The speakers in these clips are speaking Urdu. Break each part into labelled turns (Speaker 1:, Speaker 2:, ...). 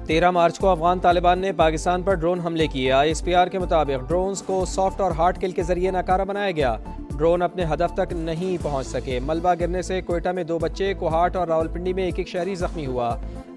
Speaker 1: 13 مارچ کو افغان طالبان نے پاکستان پر ڈرون حملے کیے۔ ISPR کے مطابق ڈرونز کو سافٹ اور ہارڈ کل کے ذریعے ناکارہ بنایا گیا۔ ڈرون اپنے ہدف تک نہیں پہنچ سکے۔ ملبہ گرنے سے کوئٹہ میں 2 بچے، کوہاٹ اور راولپنڈی میں ایک شہری زخمی ہوا۔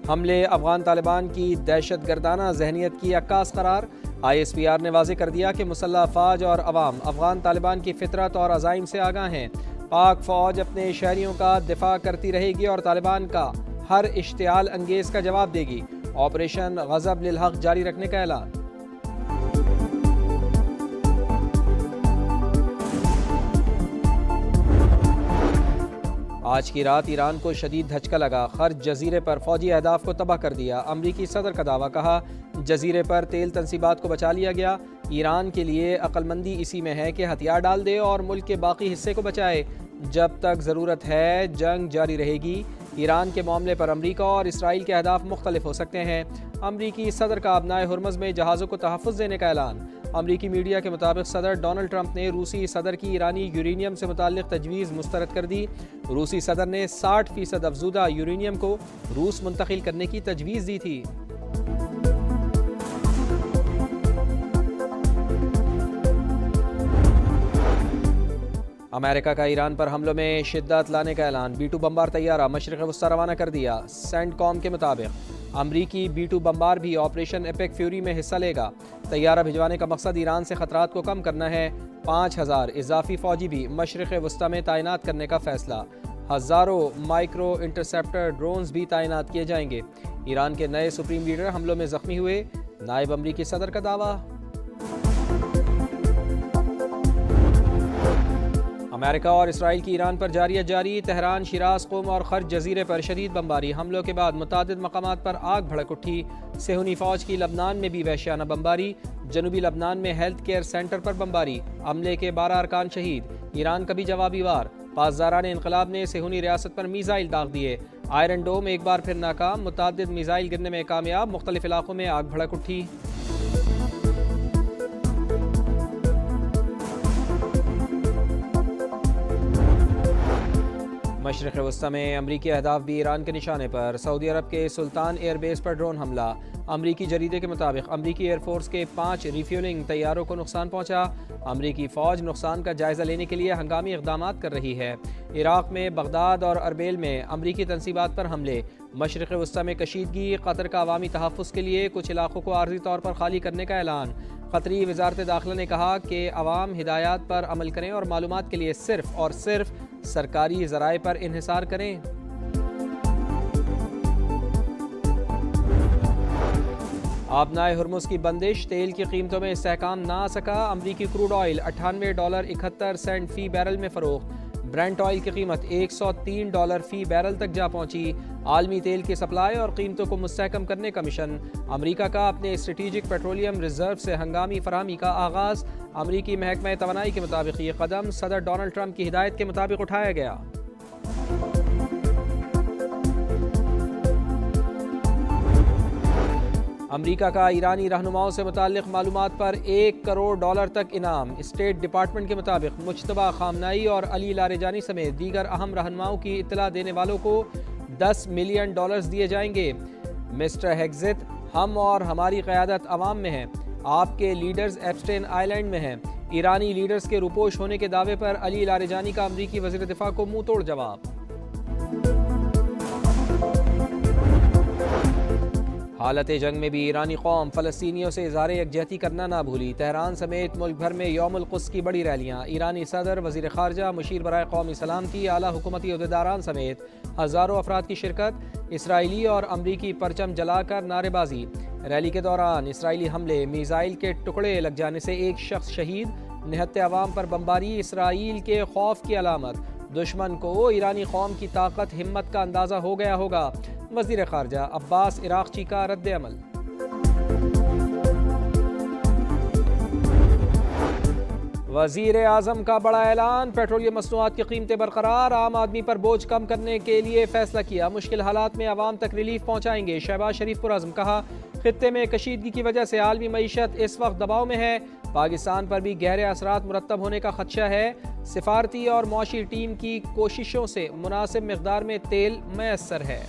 Speaker 1: حملے افغان طالبان کی دہشت گردانہ ذہنیت کی عکاس قرار۔ ISPR نے واضح کر دیا کہ مسلح افواج اور عوام افغان طالبان کی فطرت اور عزائم سے آگاہ ہیں۔ پاک فوج اپنے شہریوں کا دفاع کرتی رہے گی اور طالبان کا ہر اشتعال انگیز کا جواب دے گی۔ آپریشن غضب للحق جاری رکھنے کا اعلان۔ آج کی رات ایران کو شدید دھچکا لگا۔ خرج جزیرے پر فوجی اہداف کو تباہ کر دیا۔ امریکی صدر کا دعویٰ، کہا جزیرے پر تیل تنصیبات کو بچا لیا گیا۔ ایران کے لیے عقل مندی اسی میں ہے کہ ہتھیار ڈال دے اور ملک کے باقی حصے کو بچائے۔ جب تک ضرورت ہے جنگ جاری رہے گی۔ ایران کے معاملے پر امریکہ اور اسرائیل کے اہداف مختلف ہو سکتے ہیں۔ امریکی صدر کا ابنائے ہرمز میں جہازوں کو تحفظ دینے کا اعلان۔ امریکی میڈیا کے مطابق صدر ڈونلڈ ٹرمپ نے روسی صدر کی ایرانی یورینیم سے متعلق تجویز مسترد کر دی۔ روسی صدر نے 60% افزودہ یورینیم کو روس منتقل کرنے کی تجویز دی تھی۔ امریکہ کا ایران پر حملوں میں شدت لانے کا اعلان۔ B-2 بمبار طیارہ مشرق وسطی روانہ کر دیا۔ سینٹ کام کے مطابق امریکی B-2 بمبار بھی آپریشن ایپک فیوری میں حصہ لے گا۔ طیارہ بھجوانے کا مقصد ایران سے خطرات کو کم کرنا ہے۔ 5000 اضافی فوجی بھی مشرق وسطی میں تعینات کرنے کا فیصلہ۔ ہزاروں مائکرو انٹرسیپٹر ڈرونز بھی تعینات کیے جائیں گے۔ ایران کے نئے سپریم لیڈر حملوں میں زخمی ہوئے۔ نائب امریکی صدر کا دعویٰ۔ امریکہ اور اسرائیل کی ایران پر جاری تہران، شیراز، قم اور خرج جزیرے پر شدید بمباری۔ حملوں کے بعد متعدد مقامات پر آگ بھڑک اٹھی۔ صہیونی فوج کی لبنان میں بھی وحشیانہ بمباری۔ جنوبی لبنان میں ہیلتھ کیئر سینٹر پر بمباری۔ عملے کے 12 ارکان شہید۔ ایران کا بھی جوابی وار۔ پاسداران انقلاب نے صہیونی ریاست پر میزائل داغ دیے۔ آئرن ڈوم ایک بار پھر ناکام۔ متعدد میزائل گرنے میں کامیاب۔ مختلف علاقوں میں آگ بھڑک اٹھی۔ مشرق وسطی میں امریکی اہداف بھی ایران کے نشانے پر۔ سعودی عرب کے سلطان ایئر بیس پر ڈرون حملہ۔ امریکی جریدے کے مطابق امریکی ایئر فورس کے 5 ریفیولنگ طیاروں کو نقصان پہنچا۔ امریکی فوج نقصان کا جائزہ لینے کے لیے ہنگامی اقدامات کر رہی ہے۔ عراق میں بغداد اور اربیل میں امریکی تنصیبات پر حملے۔ مشرق وسطی میں کشیدگی۔ قطر کا عوامی تحفظ کے لیے کچھ علاقوں کو عارضی طور پر خالی کرنے کا اعلان۔ قطری وزارت داخلہ نے کہا کہ عوام ہدایات پر عمل کریں اور معلومات کے لیے صرف اور صرف سرکاری ذرائع پر انحصار کریں۔ آبنائے ہرمز کی بندش۔ تیل کی قیمتوں میں استحکام نہ آ سکا۔ امریکی کروڈ آئل $98.71 فی بیرل میں فروخت۔ برنٹ آئل کی قیمت $103 فی بیرل تک جا پہنچی۔ عالمی تیل کی سپلائی اور قیمتوں کو مستحکم کرنے کا مشن۔ امریکہ کا اپنے اسٹریٹجک پیٹرولیم ریزرو سے ہنگامی فراہمی کا آغاز۔ امریکی محکمہ توانائی کے مطابق یہ قدم صدر ڈونلڈ ٹرمپ کی ہدایت کے مطابق اٹھایا گیا۔ امریکہ کا ایرانی رہنماؤں سے متعلق معلومات پر $1 کروڑ تک انعام۔ اسٹیٹ ڈپارٹمنٹ کے مطابق مجتبیٰ خامنائی اور علی لاریجانی سمیت دیگر اہم رہنماؤں کی اطلاع دینے والوں کو $10 ملین دیے جائیں گے۔ مسٹر ہیگزت، ہم اور ہماری قیادت عوام میں ہے۔ آپ کے لیڈرز ایپسٹین آئی لینڈ میں ہیں۔ ایرانی لیڈرز کے روپوش ہونے کے دعوے پر علی لاریجانی کا امریکی وزیر دفاع کو منہ توڑ جواب۔ حالت جنگ میں بھی ایرانی قوم فلسطینیوں سے اظہار یکجہتی کرنا نہ بھولی۔ تہران سمیت ملک بھر میں یوم القدس کی بڑی ریلیاں۔ ایرانی صدر، وزیر خارجہ، مشیر برائے قومی سلامتی، اعلیٰ حکومتی عہدیداران سمیت ہزاروں افراد کی شرکت۔ اسرائیلی اور امریکی پرچم جلا کر نعرے بازی۔ ریلی کے دوران اسرائیلی حملے۔ میزائل کے ٹکڑے لگ جانے سے ایک شخص شہید۔ نہتے عوام پر بمباری اسرائیل کے خوف کی علامت۔ دشمن کو ایرانی قوم کی طاقت ہمت کا اندازہ ہو گیا ہوگا۔ وزیر خارجہ عباس عراقچی کا رد عمل۔ وزیر اعظم کا بڑا اعلان۔ پیٹرولیم مصنوعات کی قیمتیں برقرار۔ عام آدمی پر بوجھ کم کرنے کے لیے فیصلہ کیا۔ مشکل حالات میں عوام تک ریلیف پہنچائیں گے۔ شہباز شریف پرعزم، کہا خطے میں کشیدگی کی وجہ سے عالمی معیشت اس وقت دباؤ میں ہے۔ پاکستان پر بھی گہرے اثرات مرتب ہونے کا خدشہ ہے۔ سفارتی اور معاشی ٹیم کی کوششوں سے مناسب مقدار میں تیل میسر ہے۔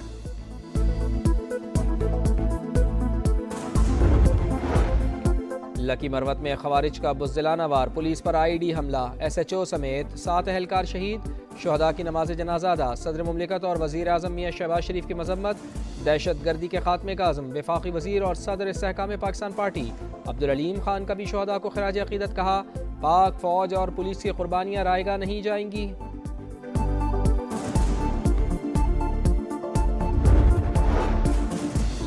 Speaker 1: لکی مروت میں خوارج کا بزدلانہ وار، پولیس پر IED حملہ، SHO سمیت 7 اہلکار شہید، شہداء کی نماز جنازہ ادا، صدر مملکت اور وزیر اعظم میاں شہباز شریف کی مذمت، دہشت گردی کے خاتمے کا عزم، وفاقی وزیر اور صدر استحکام پاکستان پارٹی عبدالعلیم خان کا بھی شہداء کو خراج عقیدت، کہا پاک فوج اور پولیس کی قربانیاں رائے گاہ نہیں جائیں گی۔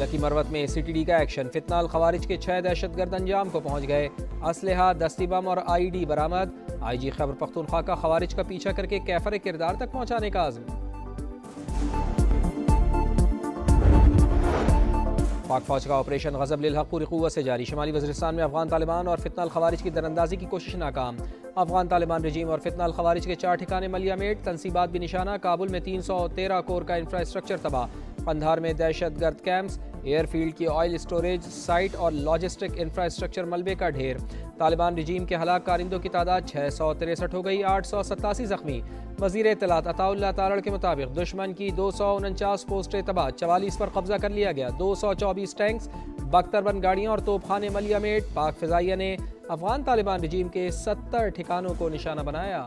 Speaker 1: لکی مروت میں CTD کا ایکشن، فتنہ الخوارج کے 6 دہشت گرد انجام کو پہنچ گئے، اسلحہ، دستی بم اور IED برآمد، IG خیبر پختونخوا کا خوارج کا پیچھا کر کے کیفر کردار تک پہنچانے کا عزم۔ پاک فوج کا آپریشن غضب للحق پوری قوت سے جاری، شمالی وزیرستان میں افغان طالبان اور فتنہ الخوارج کی دراندازی کی کوشش ناکام، افغان طالبان رجیم اور فتنہ الخوارج کے 4 ٹھکانے ملیہ میٹ، تنصیبات بھی نشانہ، کابل میں 313 کور کا انفراسٹرکچر تباہ، قندھار میں دہشت گرد کیمپس، ایئر فیلڈ کی آئل اسٹوریج سائٹ اور لاجسٹک انفراسٹرکچر ملبے کا ڈھیر، طالبان رجیم کے ہلاک کارندوں کی تعداد 663 ہو گئی، 887 زخمی۔ وزیر اطلاعات عطا اللہ تارڑ کے مطابق دشمن کی 249 پوسٹیں تباہ، 44 پر قبضہ کر لیا گیا، 224 ٹینکس، 72 گاڑیاں اور توپ خانے ملیہ میٹ، پاک فضائیہ نے افغان طالبان رجیم کے 70 ٹھکانوں کو نشانہ بنایا۔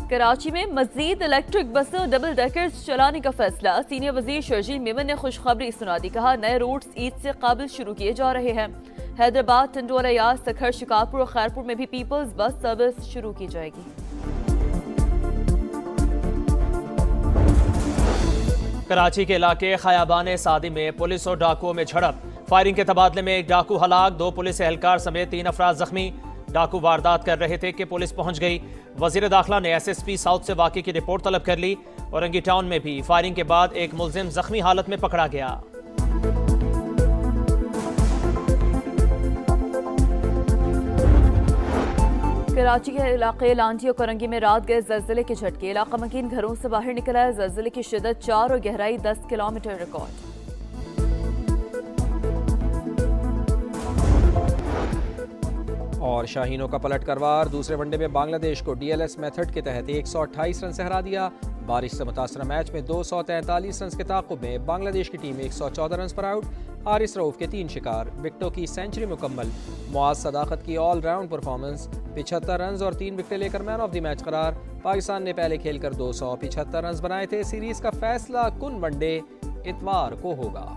Speaker 2: کراچی میں مزید الیکٹرک بسوں ڈبل ڈیکرز چلانے کا فیصلہ، سینئر وزیر شرجیل میمن نے خوشخبری سنا دی، کہا نئے روٹس عید سے قابل شروع کیے جا رہے ہیں، حیدرآباد، ٹنڈوالہ یاس، سکھر، شکارپور اور خیرپور میں بھی پیپلز بس سروس شروع کی جائے گی۔
Speaker 3: کراچی کے علاقے خیابان سعدی میں پولیس اور ڈاکوؤں میں جھڑپ، فائرنگ کے تبادلے میں ایک ڈاکو ہلاک، 2 پولیس اہلکار سمیت 3 افراد زخمی، ڈاکو واردات کر رہے تھے کہ پولیس پہنچ گئی، وزیر داخلہ نے SSP ساؤتھ سے واقعے کی رپورٹ طلب کر لی، اورنگی ٹاؤن میں بھی فائرنگ کے بعد ایک ملزم زخمی حالت میں پکڑا گیا۔
Speaker 2: کراچی کے علاقے لانڈی اور کرنگی میں رات گئے زلزلے کے جھٹکے، علاقہ مکین گھروں سے باہر نکلا ہے، زلزلے کی شدت 4 اور گہرائی 10 کلومیٹر ریکارڈ۔
Speaker 1: اور شاہینوں کا پلٹ کروار، دوسرے ون ڈے میں بنگلہ دیش کو DLS میتھڈ کے تحت 128 رن سے ہرا دیا، بارش سے متاثرہ میچ میں 243 رنز کے تعاقب میں بنگلہ دیش کی ٹیم 114 رنز پر آؤٹ، حارث رؤوف کے 3 شکار، وکٹوں کی سینچری مکمل، معاذ صداقت کی آل راؤنڈ پرفارمنس، 75 رنز اور 3 وکٹیں لے کر مین آف دی میچ قرار، پاکستان نے پہلے کھیل کر 275 رنز بنائے تھے، سیریز کا فیصلہ کن ون ڈے اتوار کو ہوگا۔